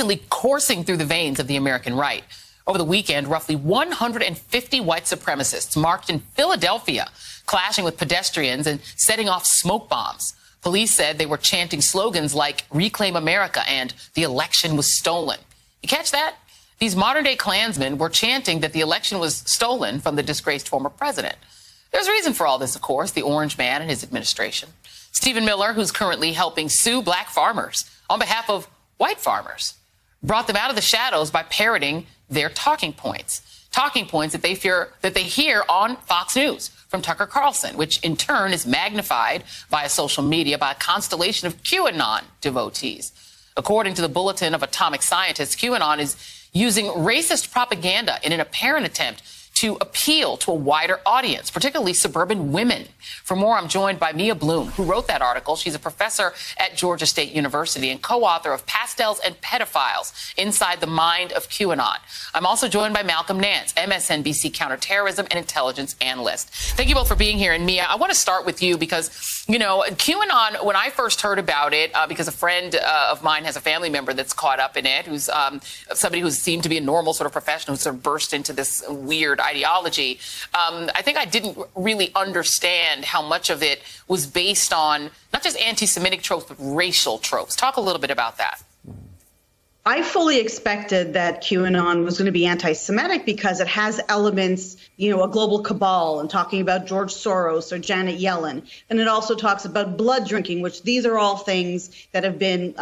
recently coursing through the veins of the American right. Over the weekend, roughly 150 white supremacists marched in Philadelphia, clashing with pedestrians and setting off smoke bombs. Police said they were chanting slogans like "Reclaim America" and "The election was stolen." You catch that? These modern-day Klansmen were chanting that the election was stolen from the disgraced former president. There's a reason for all this, of course, the Orange Man and his administration. Stephen Miller, who's currently helping sue black farmers on behalf of white farmers, brought them out of the shadows by parroting their talking points that they hear on Fox News from Tucker Carlson, which in turn is magnified via social media by a constellation of QAnon devotees. According to the Bulletin of Atomic Scientists, QAnon is using racist propaganda in an apparent attempt to appeal to a wider audience, particularly suburban women. For more, I'm joined by Mia Bloom, who wrote that article. She's a professor at Georgia State University and co-author of Pastels and Pedophiles, Inside the Mind of QAnon. I'm also joined by Malcolm Nance, MSNBC counterterrorism and intelligence analyst. Thank you both for being here. And Mia, I want to start with you because, you know, QAnon, when I first heard about it, because a friend of mine has a family member that's caught up in it, who's somebody who seemed to be a normal sort of professional who sort of burst into this weird ideology. I think I didn't really understand how much of it was based on not just anti-Semitic tropes, but racial tropes. Talk a little bit about that. I fully expected that QAnon was going to be anti-Semitic because it has elements, you know, a global cabal and talking about George Soros or Janet Yellen. And it also talks about blood drinking, which these are all things that have been,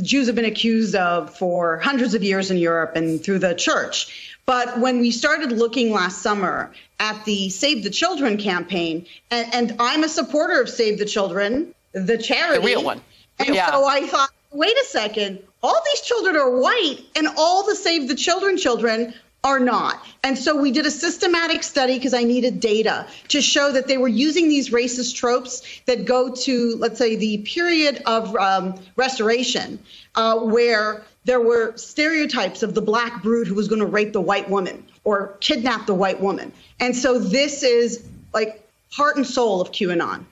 Jews have been accused of for hundreds of years in Europe and through the church. But when we started looking last summer at the Save the Children campaign, and I'm a supporter of Save the Children, the charity. The real one. And so I thought, wait a second, all these children are white and all the Save the children are not. And so we did a systematic study because I needed data to show that they were using these racist tropes that go to, let's say, the period of Restoration, where there were stereotypes of the black brute who was going to rape the white woman or kidnap the white woman. And so this is like heart and soul of QAnon.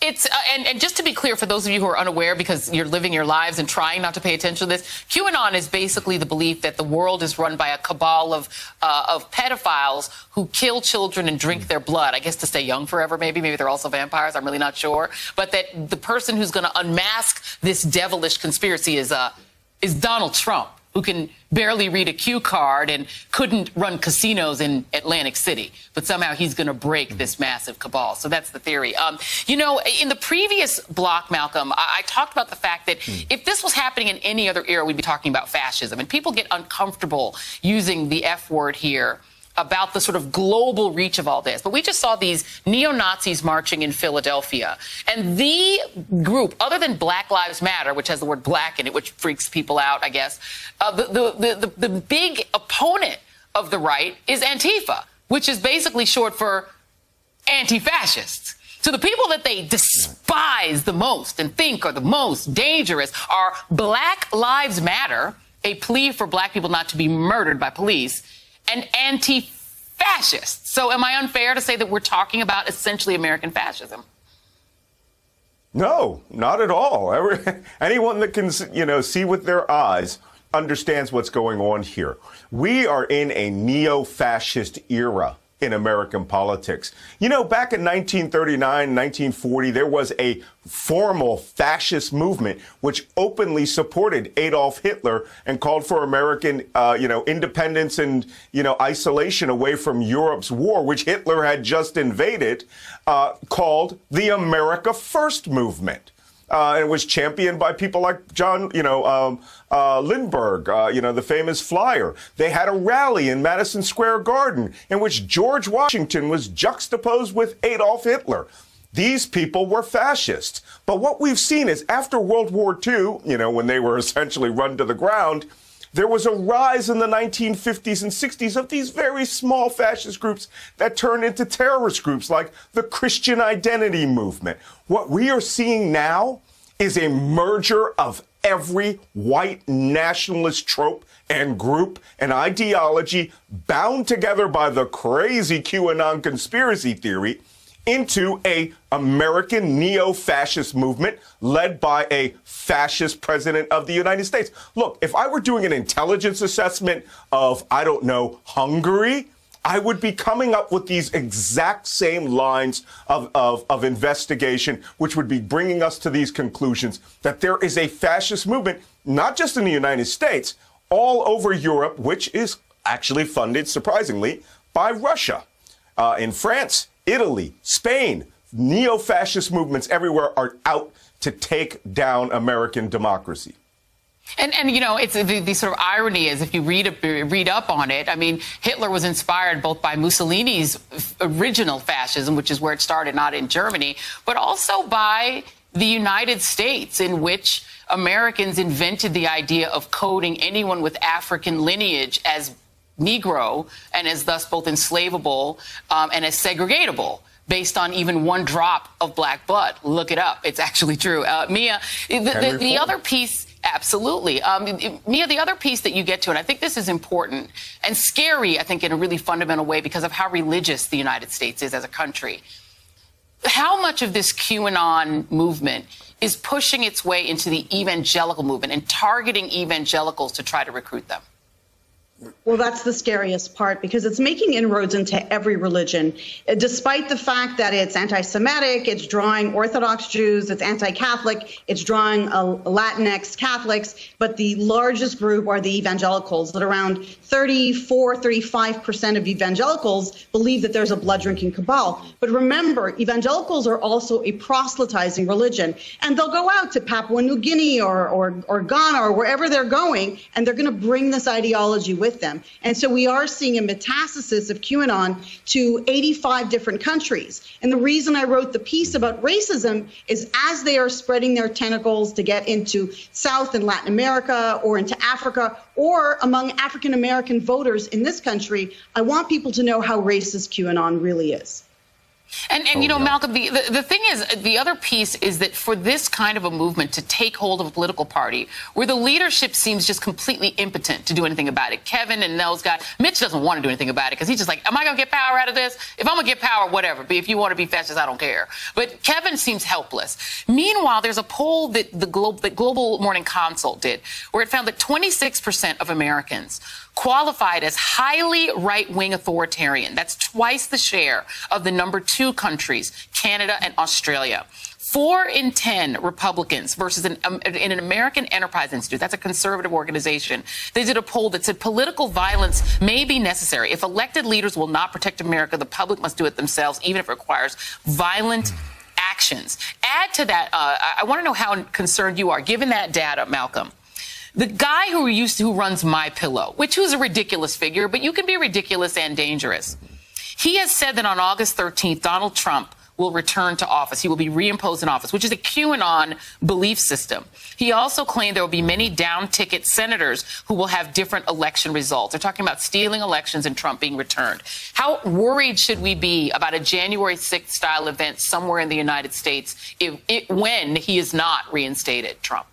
It's and just to be clear, for those of you who are unaware, because you're living your lives and trying not to pay attention to this, QAnon is basically the belief that the world is run by a cabal of pedophiles who kill children and drink their blood. I guess to stay young forever, maybe they're also vampires. I'm really not sure. But that the person who's going to unmask this devilish conspiracy is Donald Trump, who can barely read a cue card and couldn't run casinos in Atlantic City. But somehow he's going to break this massive cabal. So that's the theory. You know, in the previous block, Malcolm, I talked about the fact that if this was happening in any other era, we'd be talking about fascism. And people get uncomfortable using the F word here about the sort of global reach of all this. But we just saw these neo-Nazis marching in Philadelphia. And the group, other than Black Lives Matter, which has the word black in it, which freaks people out, I guess, the big opponent of the right is Antifa, which is basically short for anti-fascists. So the people that they despise the most and think are the most dangerous are Black Lives Matter, a plea for black people not to be murdered by police, and anti-fascists. So am I unfair to say that we're talking about essentially American fascism? No, not at all. Anyone that can, see with their eyes understands what's going on here. We are in a neo-fascist era in American politics. You know, back in 1939, 1940, there was a formal fascist movement which openly supported Adolf Hitler and called for American, independence and, isolation away from Europe's war, which Hitler had just invaded, called the America First movement. And it was championed by people like John, Lindbergh, the famous flyer. They had a rally in Madison Square Garden in which George Washington was juxtaposed with Adolf Hitler. These people were fascists. But what we've seen is after World War II, when they were essentially run to the ground, there was a rise in the 1950s and 60s of these very small fascist groups that turned into terrorist groups like the Christian Identity Movement. What we are seeing now is a merger of every white nationalist trope and group and ideology bound together by the crazy QAnon conspiracy theory into a American neo-fascist movement led by a fascist president of the United States. Look, if I were doing an intelligence assessment of, I don't know, Hungary, I would be coming up with these exact same lines of investigation, which would be bringing us to these conclusions that there is a fascist movement, not just in the United States, all over Europe, which is actually funded, surprisingly, by Russia. In France, Italy, Spain, neo-fascist movements everywhere are out to take down American democracy. And you know, it's the sort of irony is if you read up on it, I mean, Hitler was inspired both by Mussolini's original fascism, which is where it started, not in Germany, but also by the United States, in which Americans invented the idea of coding anyone with African lineage as Negro and as thus both enslavable and as segregatable based on even one drop of black blood. Look it up. It's actually true. Mia, the other piece, absolutely. Mia, the other piece that you get to, and I think this is important and scary, I think, in a really fundamental way because of how religious the United States is as a country. How much of this QAnon movement is pushing its way into the evangelical movement and targeting evangelicals to try to recruit them? Well, that's the scariest part because it's making inroads into every religion, despite the fact that it's anti-Semitic, it's drawing Orthodox Jews, it's anti-Catholic, it's drawing Latinx Catholics. But the largest group are the evangelicals, that around 35% of evangelicals believe that there's a blood drinking cabal. But remember, evangelicals are also a proselytizing religion, and they'll go out to Papua New Guinea or Ghana or wherever they're going, and they're going to bring this ideology with them. And so we are seeing a metastasis of QAnon to 85 different countries. And the reason I wrote the piece about racism is as they are spreading their tentacles to get into South and Latin America or into Africa or among African American voters in this country, I want people to know how racist QAnon really is. And you know, Malcolm, the thing is, the other piece is that for this kind of a movement to take hold of a political party where the leadership seems just completely impotent to do anything about it. Kevin and those guys, Mitch doesn't want to do anything about it because he's just like, am I going to get power out of this? If I'm going to get power, whatever. But if you want to be fascist, I don't care. But Kevin seems helpless. Meanwhile, there's a poll that the Global Morning Consult did where it found that 26% of Americans qualified as highly right-wing authoritarian. That's twice the share of the number 2 countries, Canada and Australia. 4 in 10 Republicans versus in an American Enterprise Institute, that's a conservative organization, they did a poll that said political violence may be necessary. If elected leaders will not protect America, the public must do it themselves, even if it requires violent actions. Add to that, I want to know how concerned you are, given that data, Malcolm. The guy who runs My Pillow, who's a ridiculous figure, but you can be ridiculous and dangerous. He has said that on August 13th, Donald Trump will return to office. He will be reimposed in office, which is a QAnon belief system. He also claimed there will be many down-ticket senators who will have different election results. They're talking about stealing elections and Trump being returned. How worried should we be about a January 6th style event somewhere in the United States when he is not reinstated, Trump?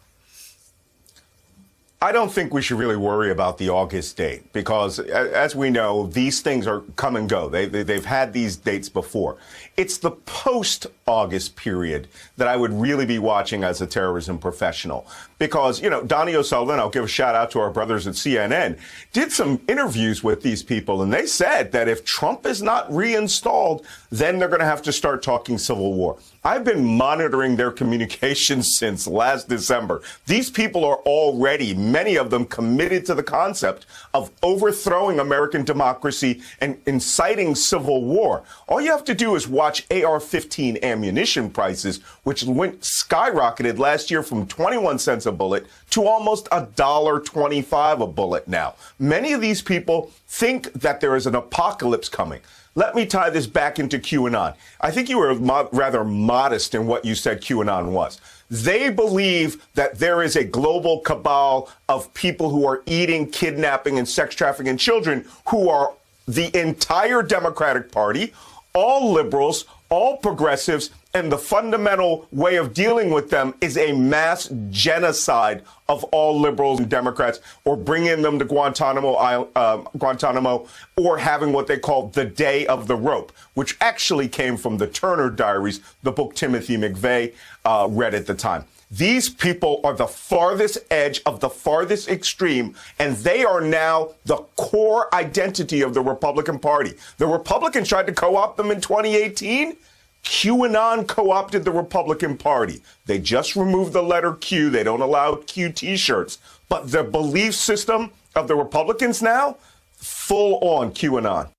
I don't think we should really worry about the August date because, as we know, these things are come and go. They've had these dates before. It's the post-August period that I would really be watching as a terrorism professional because, you know, Donnie O'Sullivan, I'll give a shout out to our brothers at CNN, did some interviews with these people, and they said that if Trump is not reinstalled, then they're going to have to start talking civil war. I've been monitoring their communications since last December. These people are already, many of them, committed to the concept of overthrowing American democracy and inciting civil war. All you have to do is watch AR-15 ammunition prices, which skyrocketed last year from 21 cents a bullet to almost $1.25 a bullet now. Many of these people think that there is an apocalypse coming. Let me tie this back into QAnon. I think you were rather modest in what you said QAnon was. They believe that there is a global cabal of people who are eating, kidnapping, and sex trafficking children who are the entire Democratic Party, all liberals, all progressives, And the fundamental way of dealing with them is a mass genocide of all liberals and Democrats, or bringing them to Guantanamo, or having what they call the Day of the Rope, which actually came from the Turner Diaries, the book Timothy McVeigh read at the time. These people are the farthest edge of the farthest extreme, and they are now the core identity of the Republican Party. The Republicans tried to co-opt them in 2018. QAnon co-opted the Republican Party. They just removed the letter Q. They don't allow Q T-shirts. But the belief system of the Republicans now, full on QAnon.